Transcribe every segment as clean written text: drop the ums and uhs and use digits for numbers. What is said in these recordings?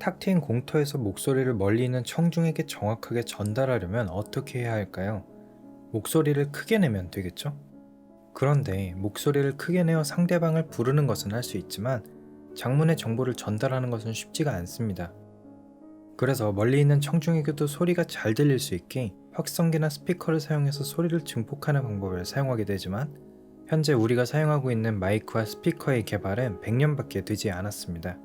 탁 트인 공터에서 목소리를 멀리 있는 청중에게 정확하게 전달하려면 어떻게 해야 할까요? 목소리를 크게 내면 되겠죠? 그런데 목소리를 크게 내어 상대방을 부르는 것은 할 수 있지만 장문의 정보를 전달하는 것은 쉽지가 않습니다. 그래서 멀리 있는 청중에게도 소리가 잘 들릴 수 있게 확성기나 스피커를 사용해서 소리를 증폭하는 방법을 사용하게 되지만 현재 우리가 사용하고 있는 마이크와 스피커의 개발은 100년밖에 되지 않았습니다.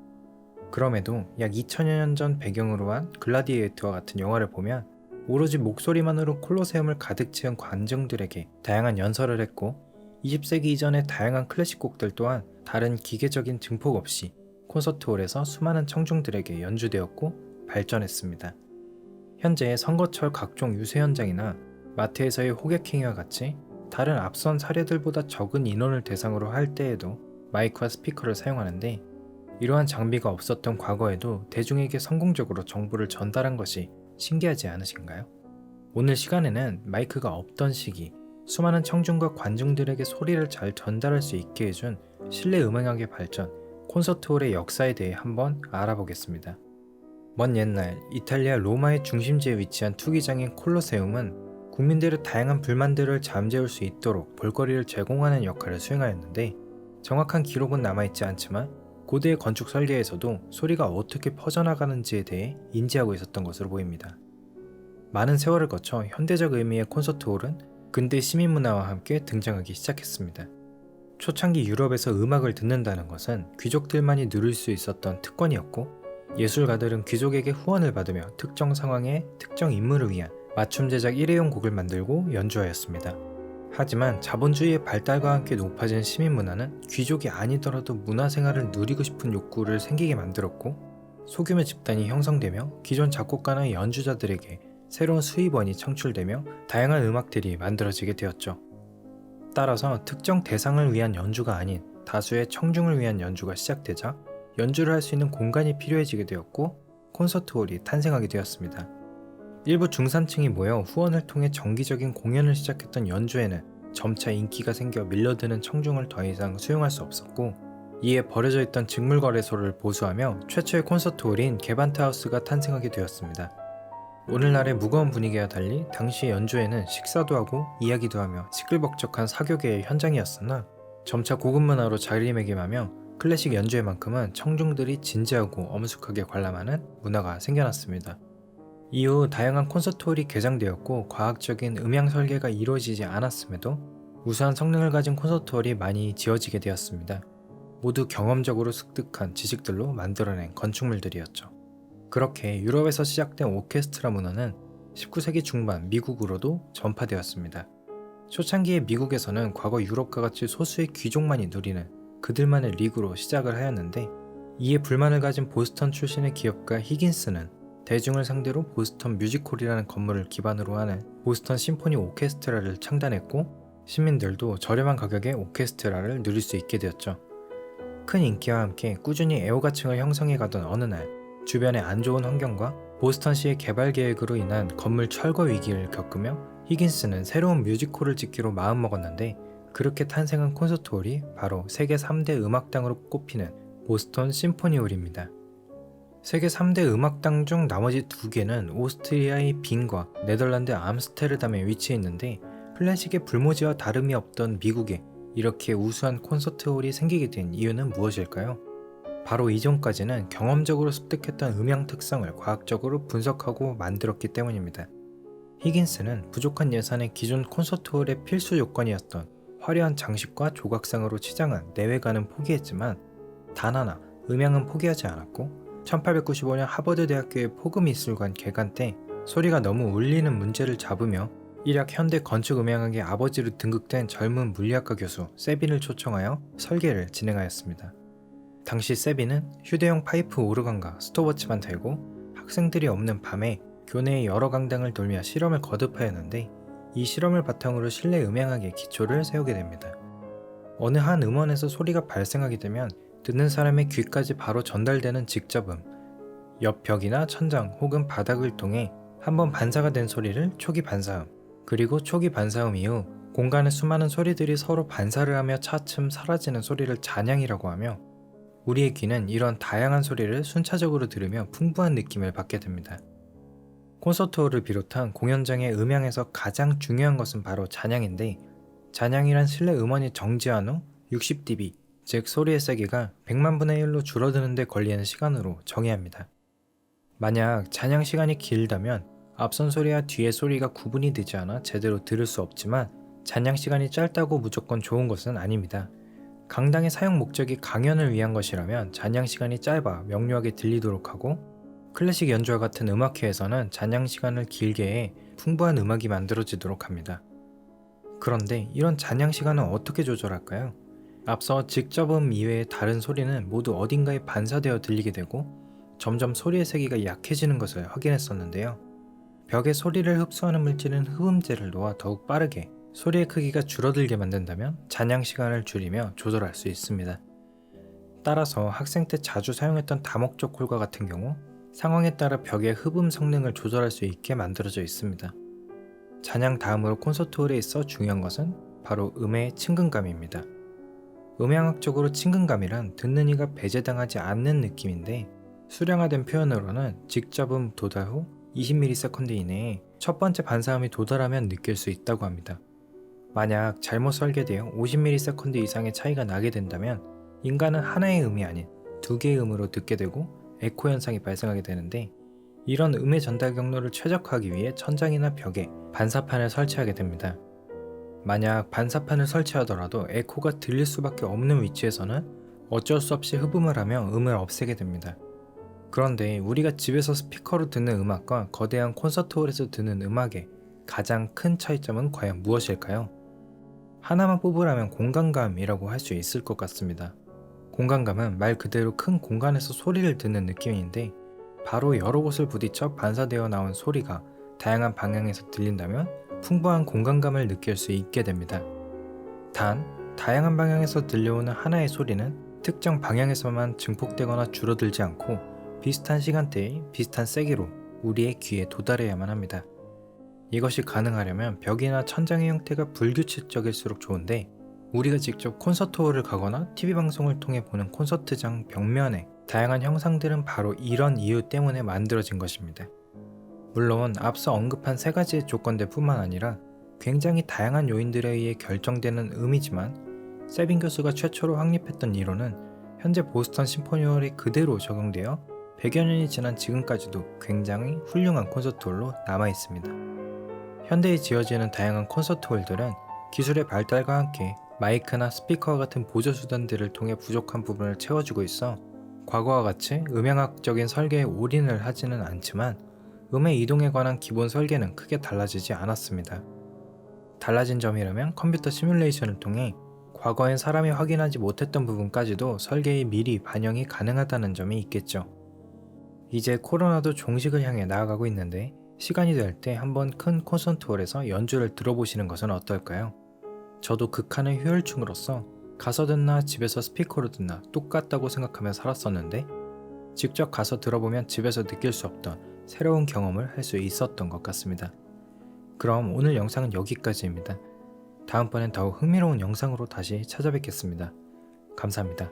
그럼에도 약 2000여 년 전 배경으로 한 글라디에이터와 같은 영화를 보면 오로지 목소리만으로 콜로세움을 가득 채운 관중들에게 다양한 연설을 했고 20세기 이전의 다양한 클래식 곡들 또한 다른 기계적인 증폭 없이 콘서트홀에서 수많은 청중들에게 연주되었고 발전했습니다. 현재 선거철 각종 유세 현장이나 마트에서의 호객행위와 같이 다른 앞선 사례들보다 적은 인원을 대상으로 할 때에도 마이크와 스피커를 사용하는데 이러한 장비가 없었던 과거에도 대중에게 성공적으로 정보를 전달한 것이 신기하지 않으신가요? 오늘 시간에는 마이크가 없던 시기, 수많은 청중과 관중들에게 소리를 잘 전달할 수 있게 해준 실내 음향학의 발전, 콘서트홀의 역사에 대해 한번 알아보겠습니다. 먼 옛날 이탈리아 로마의 중심지에 위치한 투기장인 콜로세움은 국민들의 다양한 불만들을 잠재울 수 있도록 볼거리를 제공하는 역할을 수행하였는데 정확한 기록은 남아있지 않지만 고대의 건축 설계에서도 소리가 어떻게 퍼져나가는지에 대해 인지하고 있었던 것으로 보입니다. 많은 세월을 거쳐 현대적 의미의 콘서트홀은 근대 시민문화와 함께 등장하기 시작했습니다. 초창기 유럽에서 음악을 듣는다는 것은 귀족들만이 누릴 수 있었던 특권이었고 예술가들은 귀족에게 후원을 받으며 특정 상황에 특정 인물을 위한 맞춤 제작 일회용 곡을 만들고 연주하였습니다. 하지만 자본주의의 발달과 함께 높아진 시민문화는 귀족이 아니더라도 문화생활을 누리고 싶은 욕구를 생기게 만들었고 소규모 집단이 형성되며 기존 작곡가나 연주자들에게 새로운 수입원이 창출되며 다양한 음악들이 만들어지게 되었죠. 따라서 특정 대상을 위한 연주가 아닌 다수의 청중을 위한 연주가 시작되자 연주를 할 수 있는 공간이 필요해지게 되었고 콘서트홀이 탄생하게 되었습니다. 일부 중산층이 모여 후원을 통해 정기적인 공연을 시작했던 연주회는 점차 인기가 생겨 밀려드는 청중을 더 이상 수용할 수 없었고 이에 버려져 있던 직물거래소를 보수하며 최초의 콘서트홀인 게반트하우스가 탄생하게 되었습니다. 오늘날의 무거운 분위기와 달리 당시 연주회는 식사도 하고 이야기도 하며 시끌벅적한 사교계의 현장이었으나 점차 고급 문화로 자리매김하며 클래식 연주회만큼은 청중들이 진지하고 엄숙하게 관람하는 문화가 생겨났습니다. 이후 다양한 콘서트홀이 개장되었고 과학적인 음향 설계가 이루어지지 않았음에도 우수한 성능을 가진 콘서트홀이 많이 지어지게 되었습니다. 모두 경험적으로 습득한 지식들로 만들어낸 건축물들이었죠. 그렇게 유럽에서 시작된 오케스트라 문화는 19세기 중반 미국으로도 전파되었습니다. 초창기의 미국에서는 과거 유럽과 같이 소수의 귀족만이 누리는 그들만의 리그로 시작을 하였는데 이에 불만을 가진 보스턴 출신의 기업가 히긴스는 대중을 상대로 보스턴 뮤직홀이라는 건물을 기반으로 하는 보스턴 심포니 오케스트라를 창단했고 시민들도 저렴한 가격에 오케스트라를 누릴 수 있게 되었죠. 큰 인기와 함께 꾸준히 애호가층을 형성해 가던 어느 날 주변의 안 좋은 환경과 보스턴시의 개발 계획으로 인한 건물 철거 위기를 겪으며 히긴스는 새로운 뮤직홀을 짓기로 마음먹었는데 그렇게 탄생한 콘서트홀이 바로 세계 3대 음악당으로 꼽히는 보스턴 심포니홀입니다. 세계 3대 음악당 중 나머지 2개는 오스트리아의 빈과 네덜란드 암스테르담에 위치해 있는데 클래식의 불모지와 다름이 없던 미국에 이렇게 우수한 콘서트홀이 생기게 된 이유는 무엇일까요? 바로 이전까지는 경험적으로 습득했던 음향 특성을 과학적으로 분석하고 만들었기 때문입니다. 히긴스는 부족한 예산의 기존 콘서트홀의 필수 요건이었던 화려한 장식과 조각상으로 치장한 내외관은 포기했지만 단 하나 음향은 포기하지 않았고 1895년 하버드 대학교의 포그미술관 개관 때 소리가 너무 울리는 문제를 잡으며 일약 현대 건축음향학의 아버지로 등극된 젊은 물리학과 교수 세빈을 초청하여 설계를 진행하였습니다. 당시 세빈은 휴대용 파이프 오르간과 스톱워치만 들고 학생들이 없는 밤에 교내의 여러 강당을 돌며 실험을 거듭하였는데 이 실험을 바탕으로 실내 음향학의 기초를 세우게 됩니다. 어느 한 음원에서 소리가 발생하게 되면 듣는 사람의 귀까지 바로 전달되는 직접음, 옆 벽이나 천장 혹은 바닥을 통해 한번 반사가 된 소리를 초기 반사음, 그리고 초기 반사음 이후 공간의 수많은 소리들이 서로 반사를 하며 차츰 사라지는 소리를 잔향이라고 하며 우리의 귀는 이런 다양한 소리를 순차적으로 들으며 풍부한 느낌을 받게 됩니다. 콘서트홀을 비롯한 공연장의 음향에서 가장 중요한 것은 바로 잔향인데, 잔향이란 실내 음원이 정지한 후 60dB, 즉 소리의 세기가 100만 분의 1로 줄어드는 데 걸리는 시간으로 정해야 합니다. 만약 잔향 시간이 길다면 앞선 소리와 뒤의 소리가 구분이 되지 않아 제대로 들을 수 없지만, 잔향 시간이 짧다고 무조건 좋은 것은 아닙니다. 강당의 사용 목적이 강연을 위한 것이라면 잔향 시간이 짧아 명료하게 들리도록 하고, 클래식 연주와 같은 음악회에서는 잔향 시간을 길게 해 풍부한 음악이 만들어지도록 합니다. 그런데 이런 잔향 시간은 어떻게 조절할까요? 앞서 직접음 이외의 다른 소리는 모두 어딘가에 반사되어 들리게 되고 점점 소리의 세기가 약해지는 것을 확인했었는데요. 벽에 소리를 흡수하는 물질인 흡음재를 놓아 더욱 빠르게 소리의 크기가 줄어들게 만든다면 잔향 시간을 줄이며 조절할 수 있습니다. 따라서 학생 때 자주 사용했던 다목적 홀과 같은 경우 상황에 따라 벽의 흡음 성능을 조절할 수 있게 만들어져 있습니다. 잔향 다음으로 콘서트홀에 있어 중요한 것은 바로 음의 친근감입니다. 음향학적으로 친근감이란 듣는 이가 배제당하지 않는 느낌인데, 수량화된 표현으로는 직접음 도달 후 20ms 이내에 첫 번째 반사음이 도달하면 느낄 수 있다고 합니다. 만약 잘못 설계되어 50ms 이상의 차이가 나게 된다면 인간은 하나의 음이 아닌 두 개의 음으로 듣게 되고 에코 현상이 발생하게 되는데, 이런 음의 전달 경로를 최적화하기 위해 천장이나 벽에 반사판을 설치하게 됩니다. 만약 반사판을 설치하더라도 에코가 들릴 수밖에 없는 위치에서는 어쩔 수 없이 흡음을 하며 음을 없애게 됩니다. 그런데 우리가 집에서 스피커로 듣는 음악과 거대한 콘서트홀에서 듣는 음악의 가장 큰 차이점은 과연 무엇일까요? 하나만 뽑으라면 공간감이라고 할 수 있을 것 같습니다. 공간감은 말 그대로 큰 공간에서 소리를 듣는 느낌인데, 바로 여러 곳을 부딪혀 반사되어 나온 소리가 다양한 방향에서 들린다면 풍부한 공간감을 느낄 수 있게 됩니다. 단, 다양한 방향에서 들려오는 하나의 소리는 특정 방향에서만 증폭되거나 줄어들지 않고 비슷한 시간대에 비슷한 세기로 우리의 귀에 도달해야만 합니다. 이것이 가능하려면 벽이나 천장의 형태가 불규칙적일수록 좋은데, 우리가 직접 콘서트홀을 가거나 TV방송을 통해 보는 콘서트장 벽면의 다양한 형상들은 바로 이런 이유 때문에 만들어진 것입니다. 물론 앞서 언급한 세 가지의 조건들 뿐만 아니라 굉장히 다양한 요인들에 의해 결정되는 음이지만, 세빈 교수가 최초로 확립했던 이론은 현재 보스턴 심포니홀에 그대로 적용되어 100여 년이 지난 지금까지도 굉장히 훌륭한 콘서트홀로 남아있습니다. 현대에 지어지는 다양한 콘서트홀들은 기술의 발달과 함께 마이크나 스피커와 같은 보조 수단들을 통해 부족한 부분을 채워주고 있어 과거와 같이 음향학적인 설계에 올인을 하지는 않지만 음의 이동에 관한 기본 설계는 크게 달라지지 않았습니다. 달라진 점이라면 컴퓨터 시뮬레이션을 통해 과거엔 사람이 확인하지 못했던 부분까지도 설계에 미리 반영이 가능하다는 점이 있겠죠. 이제 코로나도 종식을 향해 나아가고 있는데, 시간이 될 때 한번 큰 콘서트홀에서 연주를 들어보시는 것은 어떨까요? 저도 극한의 효율충으로서 가서 듣나 집에서 스피커로 듣나 똑같다고 생각하며 살았었는데, 직접 가서 들어보면 집에서 느낄 수 없던 새로운 경험을 할 수 있었던 것 같습니다. 그럼 오늘 영상은 여기까지입니다. 다음번엔 더욱 흥미로운 영상으로 다시 찾아뵙겠습니다. 감사합니다.